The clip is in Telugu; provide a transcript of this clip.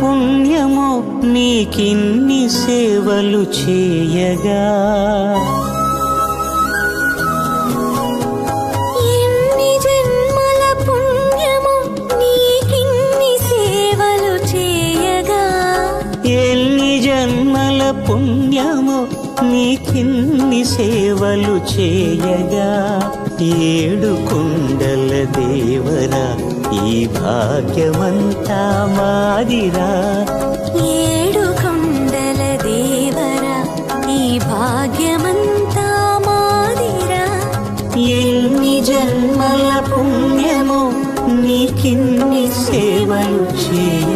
పుణ్యమో నీకిన్ని సేవలు చేయగా. ఎన్ని జన్మల పుణ్యమో నీకిన్ని సేవలు చేయగా. ఎన్ని జన్మల పుణ్యమో నీకిన్ని సేవలు చేయగా. ఏడు కొండల దేవరా ఈ భాగ్యమంతా మాదిరా. ఏడు కొండల దేవరా ఈ భాగ్యమంతా మాదిరా. ఎన్ని జన్మల పుణ్యమో నీకిన్ని సేవలు చేయ